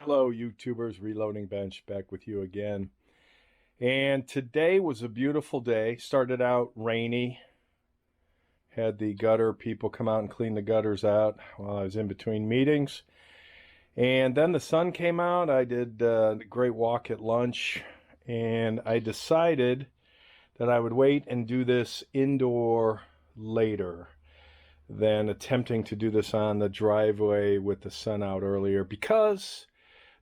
Hello YouTubers, Reloading Bench back with you again. And today was a beautiful day. Started out rainy. Had the gutter people come out and clean the gutters out while I was in between meetings. And then the sun came out. I did a great walk at lunch. And I decided that I would wait and do this indoor later than attempting to do this on the driveway with the sun out earlier, because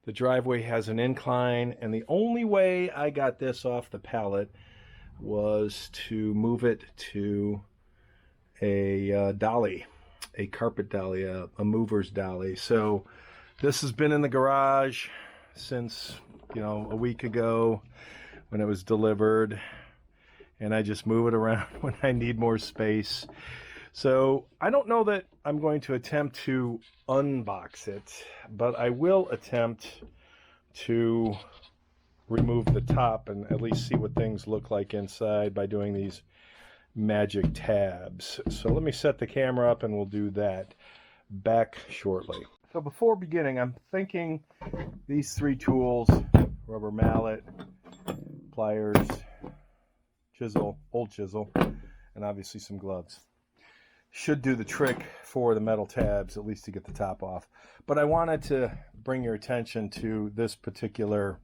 the driveway has an incline, and the only way I got this off the pallet was to move it to a dolly, a carpet dolly, a mover's dolly. So this has been in the garage since, a week ago when it was delivered, and I just move it around when I need more space. So I don't know that I'm going to attempt to unbox it, but I will attempt to remove the top and at least see what things look like inside by doing these magic tabs. So let me set the camera up and we'll do that back shortly. So before beginning, I'm thinking these three tools: rubber mallet, pliers, chisel, old chisel, and obviously some gloves should do the trick for the metal tabs, at least to get the top off. But I wanted to bring your attention to this particular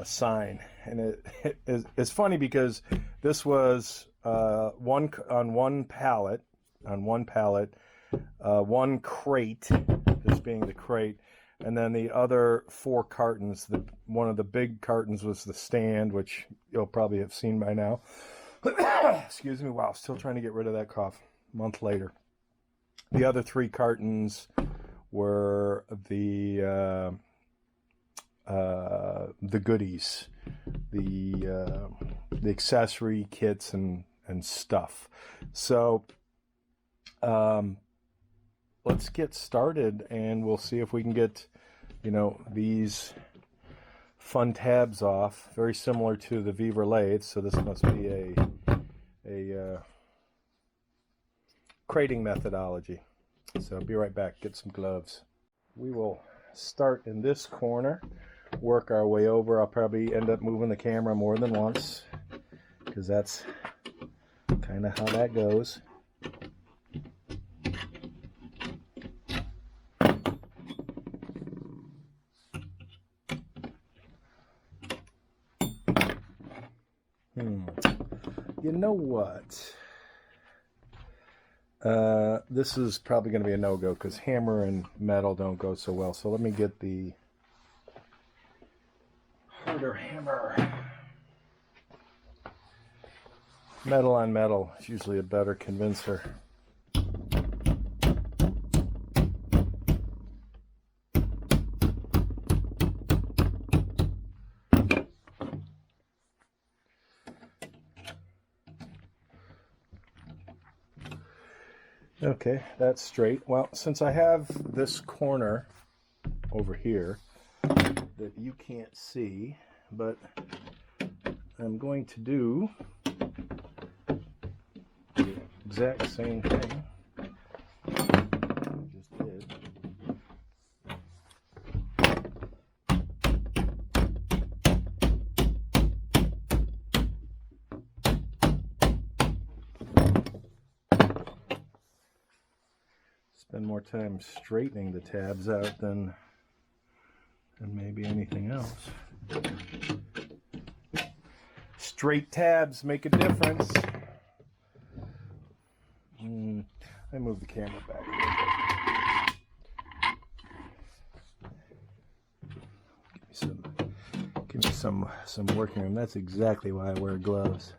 sign, and it's funny because this was one pallet, one crate, this being the crate, and then the other 4 cartons. One of the big cartons was the stand, which you'll probably have seen by now. Excuse me. Wow, still trying to get rid of that cough a month later. The other 3 cartons were the goodies, the accessory kits and stuff. So let's get started, and we'll see if we can get these fun tabs off. Very similar to the Viver lathe, so this must be a crating methodology. So I'll be right back. Get some gloves. We will start in this corner, work our way over. I'll probably end up moving the camera more than once, because that's kind of how that goes. You know what? This is probably going to be a no-go because hammer and metal don't go so well. So let me get the harder hammer. Metal on metal is usually a better convincer. Okay, that's straight. Well, since I have this corner over here that you can't see, but I'm going to do the exact same thing I just did. Spend more time straightening the tabs out than maybe anything else. Straight tabs make a difference. I move the camera back. Give me some working room. That's exactly why I wear gloves.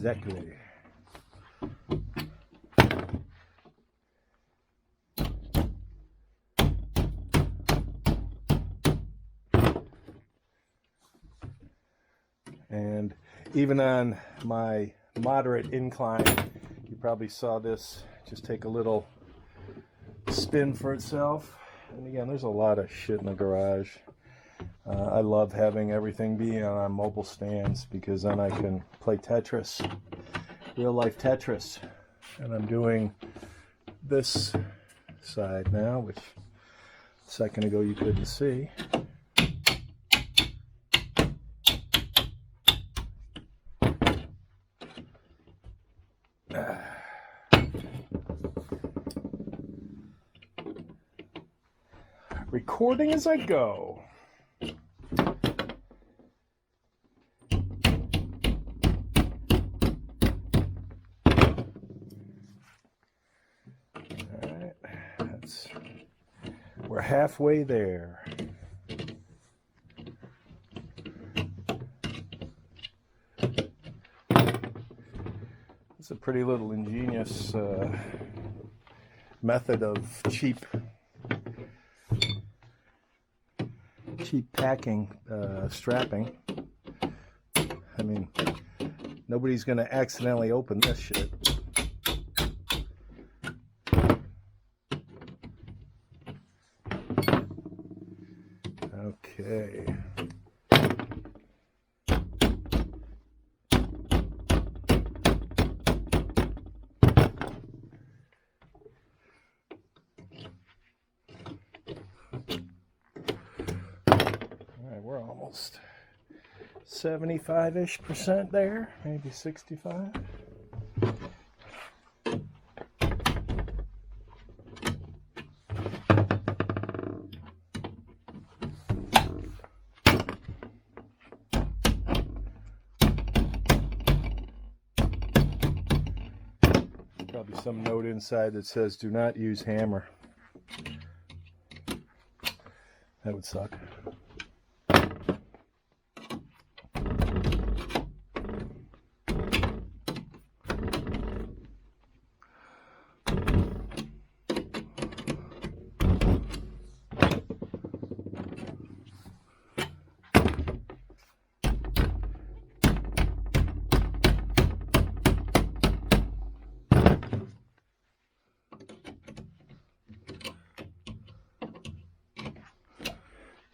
Exactly. And even on my moderate incline, you probably saw this just take a little spin for itself. And again, there's a lot of shit in the garage. I love having everything be on mobile stands because then I can play Tetris, real life Tetris. And I'm doing this side now, which a second ago you couldn't see. Recording as I go. Alright, we're halfway there. It's a pretty little ingenious method of cheap packing, strapping. I mean, nobody's gonna accidentally open this shit. Okay. We're almost 75-ish% there, maybe 65. Probably some note inside that says do not use hammer. That would suck.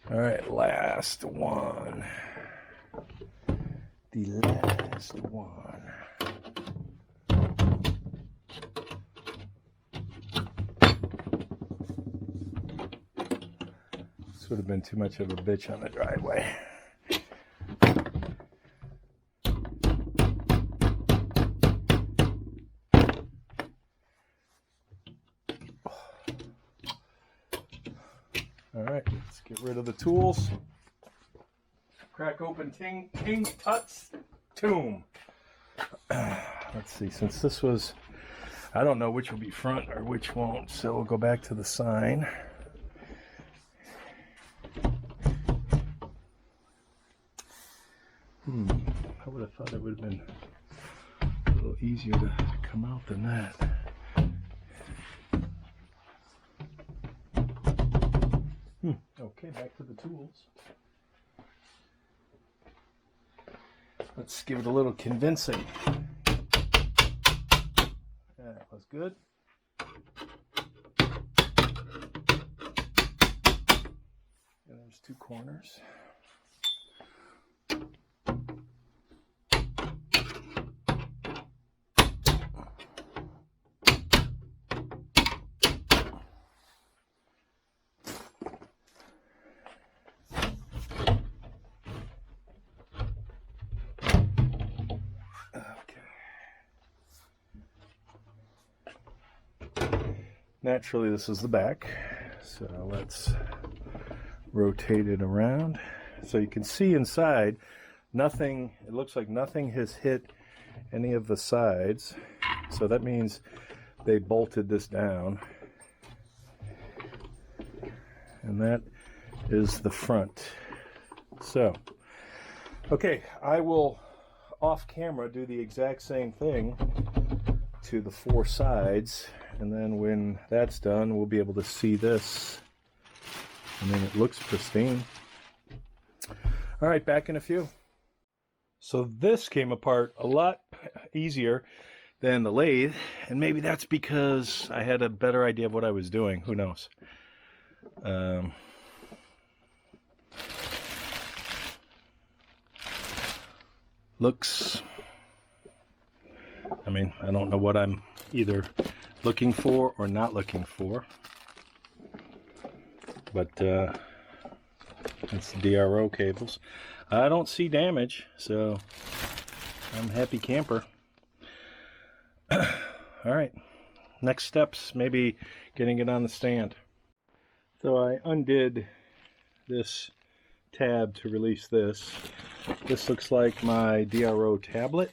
All right, last one. The last one. This would have been too much of a bitch on the driveway. All right, let's get rid of the tools. Crack open King Tut's tomb. Let's see, since this was, I don't know which will be front or which won't, so we'll go back to the sign. I would have thought it would have been a little easier to come out than that. Okay, back to the tools. Let's give it a little convincing. That was good. And there's two corners. Naturally, this is the back, so let's rotate it around. So you can see inside, nothing, it looks like nothing has hit any of the sides. So that means they bolted this down. And that is the front. So, okay, I will off camera do the exact same thing to the four sides. And then when that's done, we'll be able to see this. And then it looks pristine. All right, back in a few. So this came apart a lot easier than the lathe. And maybe that's because I had a better idea of what I was doing. Who knows? looks, I mean, I don't know what I'm either looking for or not looking for, but it's DRO cables. I don't see damage, so I'm a happy camper. All right, next steps, maybe getting it on the stand. So I undid this tab to release this. This looks like my DRO tablet.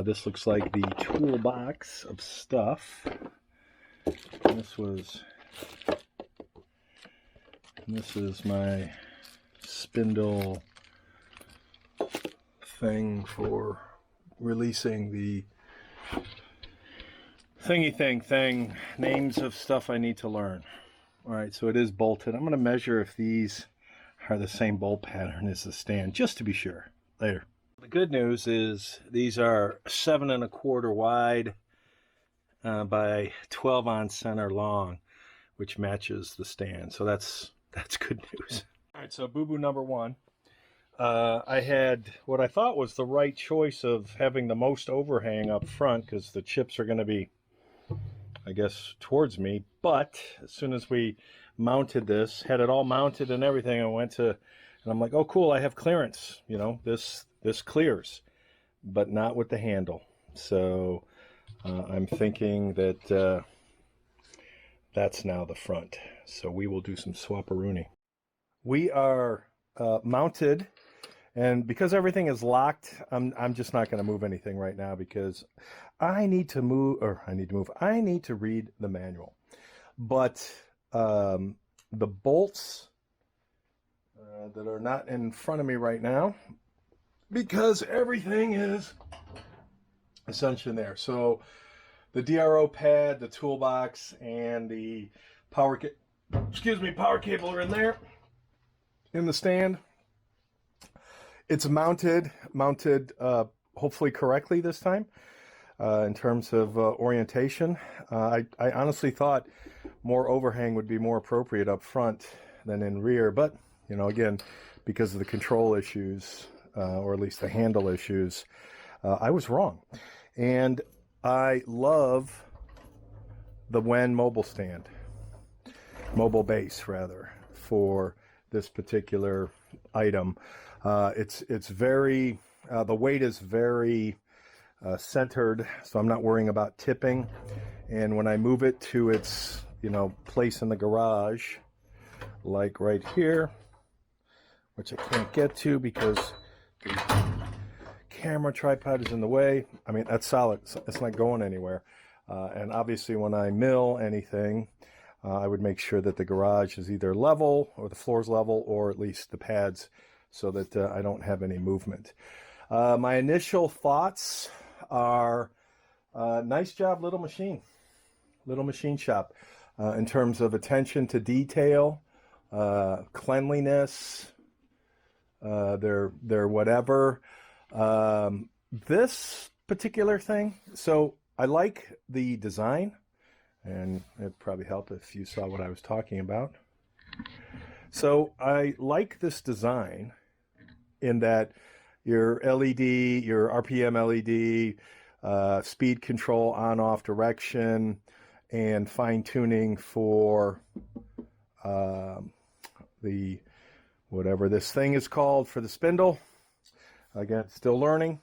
This looks like the toolbox of stuff. This is my spindle thing for releasing the thing, names of stuff I need to learn. All right, so it is bolted. I'm going to measure if these are the same bolt pattern as the stand, just to be sure, later. The good news is these are 7 1/4 wide by 12 on center long, which matches the stand. So that's good news. All right, so boo-boo number one. I had what I thought was the right choice of having the most overhang up front because the chips are going to be, I guess, towards me. But as soon as we mounted this, had it all mounted and everything, and I'm like, oh cool, I have clearance. You know, this clears, but not with the handle. So I'm thinking that that's now the front. So we will do some swap-a-rooney. We are mounted, and because everything is locked, I'm just not going to move anything right now because I need to read the manual. But the bolts that are not in front of me right now, because everything is essentially there. So the DRO pad, the toolbox, and the power cable are in there in the stand. It's mounted hopefully correctly this time in terms of orientation. I honestly thought more overhang would be more appropriate up front than in rear, but you know, again, because of the control issues or at least the handle issues, I was wrong. And I love the Wen mobile base rather, for this particular item. It's very, the weight is very centered, so I'm not worrying about tipping. And when I move it to its, you know, place in the garage, like right here, which I can't get to because the camera tripod is in the way. I mean, that's solid. It's not going anywhere. And obviously when I mill anything, I would make sure that the garage is either level or the floor's level, or at least the pads, so that I don't have any movement. My initial thoughts are, nice job, little machine shop, in terms of attention to detail, cleanliness, their whatever. This particular thing, so I like the design, and it'd probably help if you saw what I was talking about. So I like this design in that your LED, your RPM LED, speed control on-off direction, and fine-tuning for the whatever this thing is called for the spindle. Again, still learning.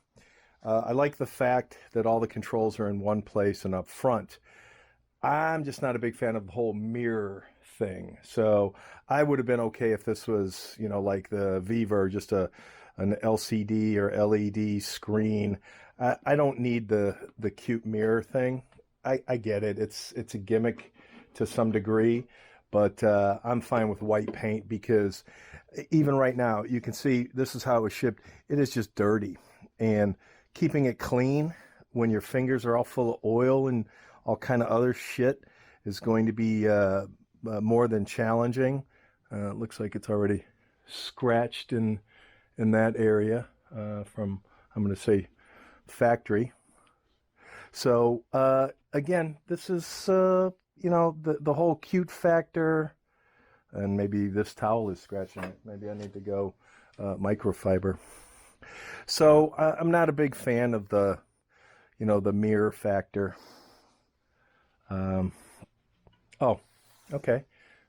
I like the fact that all the controls are in one place and up front. I'm just not a big fan of the whole mirror thing. So I would have been okay if this was, you know, like the Viva, just an LCD or LED screen. I don't need the cute mirror thing. I get it. It's a gimmick to some degree, but I'm fine with white paint, because even right now, you can see this is how it was shipped. It is just dirty, and keeping it clean when your fingers are all full of oil and all kind of other shit is going to be more than challenging. It looks like it's already scratched in that area from, I'm going to say, factory. So again, this is you know, the whole cute factor, and maybe this towel is scratching it. Maybe I need to go microfiber. So I'm not a big fan of the, the mirror factor. Oh, okay.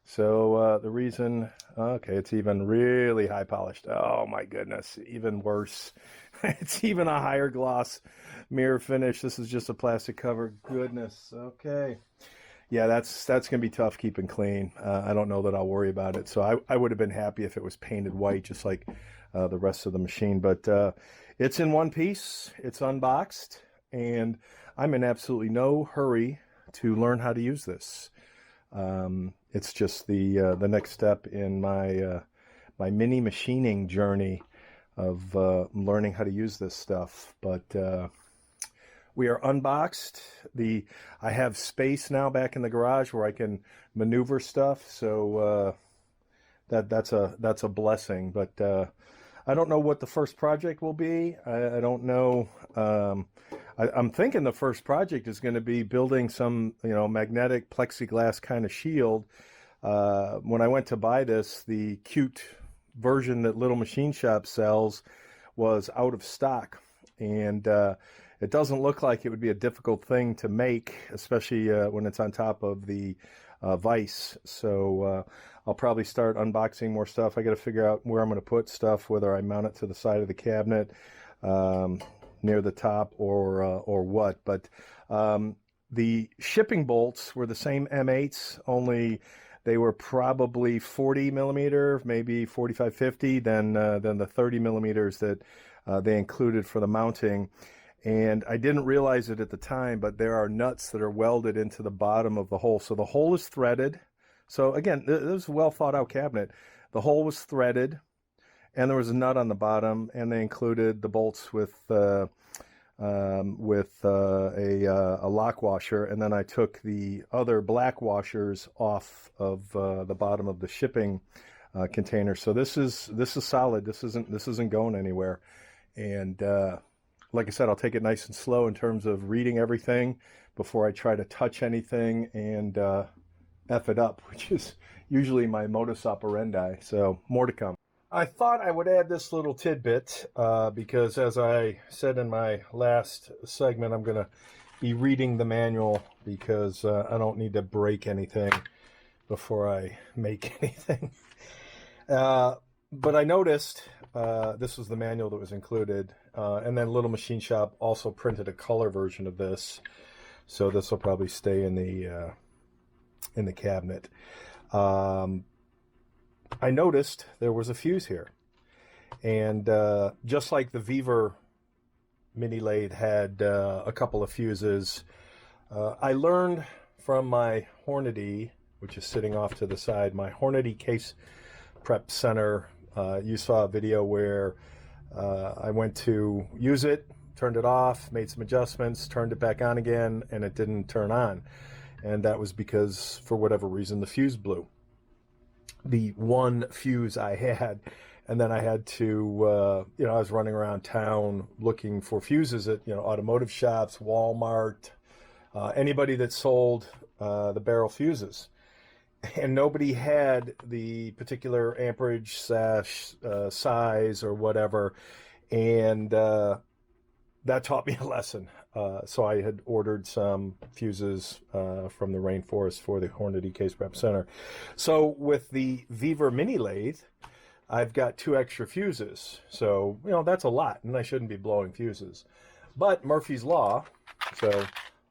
So the reason, okay, it's even really high polished. Oh my goodness, even worse. It's even a higher gloss mirror finish. This is just a plastic cover. Goodness. Okay. Yeah, that's gonna be tough keeping clean. I don't know that I'll worry about it. So I would have been happy if it was painted white, just like the rest of the machine. But it's in one piece. It's unboxed, and I'm in absolutely no hurry to learn how to use this. It's just the next step in my my mini machining journey of learning how to use this stuff. But we are unboxed. I have space now back in the garage where I can maneuver stuff, so that's a blessing. But I don't know what the first project will be. I don't know. I'm thinking the first project is going to be building some, magnetic plexiglass kind of shield. When I went to buy this, the cute version that Little Machine Shop sells was out of stock, and it doesn't look like it would be a difficult thing to make, especially when it's on top of the vise. So I'll probably start unboxing more stuff. I got to figure out where I'm going to put stuff, whether I mount it to the side of the cabinet, near the top, or what. But the shipping bolts were the same M8s, only they were probably 40 millimeter, maybe 45, 50, than the 30 millimeters that they included for the mounting. And I didn't realize it at the time, but there are nuts that are welded into the bottom of the hole. So the hole is threaded. So again, this is a well thought out cabinet. The hole was threaded, and there was a nut on the bottom, and they included the bolts with a lock washer. And then I took the other black washers off of the bottom of the shipping container. So this is solid. This isn't going anywhere. And like I said, I'll take it nice and slow in terms of reading everything before I try to touch anything and F it up, which is usually my modus operandi. So more to come. I thought I would add this little tidbit because, as I said in my last segment, I'm going to be reading the manual because I don't need to break anything before I make anything. But I noticed this was the manual that was included, and then Little Machine Shop also printed a color version of this, so this will probably stay in the cabinet. I noticed there was a fuse here, and just like the Weaver mini lathe had a couple of fuses, I learned from my Hornady, which is sitting off to the side, my Hornady Case Prep Center. You saw a video where I went to use it, turned it off, made some adjustments, turned it back on again, and it didn't turn on. And that was because, for whatever reason, the fuse blew. The one fuse I had, and then I had to, I was running around town looking for fuses at, automotive shops, Walmart, anybody that sold the barrel fuses. And nobody had the particular amperage size or whatever, and that taught me a lesson. So I had ordered some fuses from the rainforest for the Hornady Case Prep Center. So with the Weaver mini lathe, I've got 2 extra fuses. So, that's a lot, and I shouldn't be blowing fuses. But Murphy's Law, so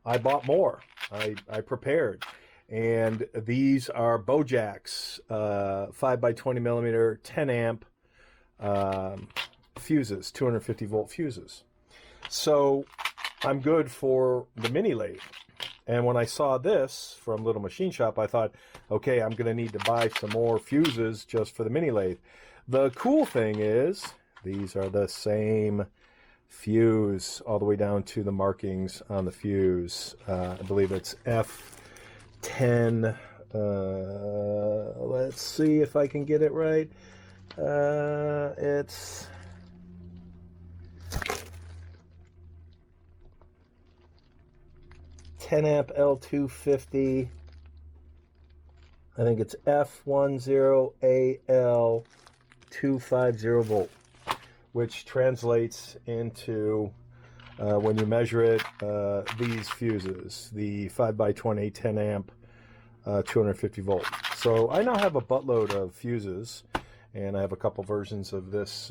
I bought more. I prepared. And these are Bojack's 5 by 20 millimeter, 10 amp fuses, 250 volt fuses. So I'm good for the mini lathe. And when I saw this from Little Machine Shop, I thought, okay, I'm going to need to buy some more fuses just for the mini lathe. The cool thing is these are the same fuse all the way down to the markings on the fuse. I believe it's F10. Let's see if I can get it right. It's ten amp L250. I think it's F10AL250 volt. which translates into, when you measure it, these fuses, the 5x20 10 amp 250 volt. So I now have a buttload of fuses, and I have a couple versions of this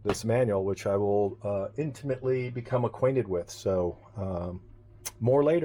this manual, which I will intimately become acquainted with. So more later.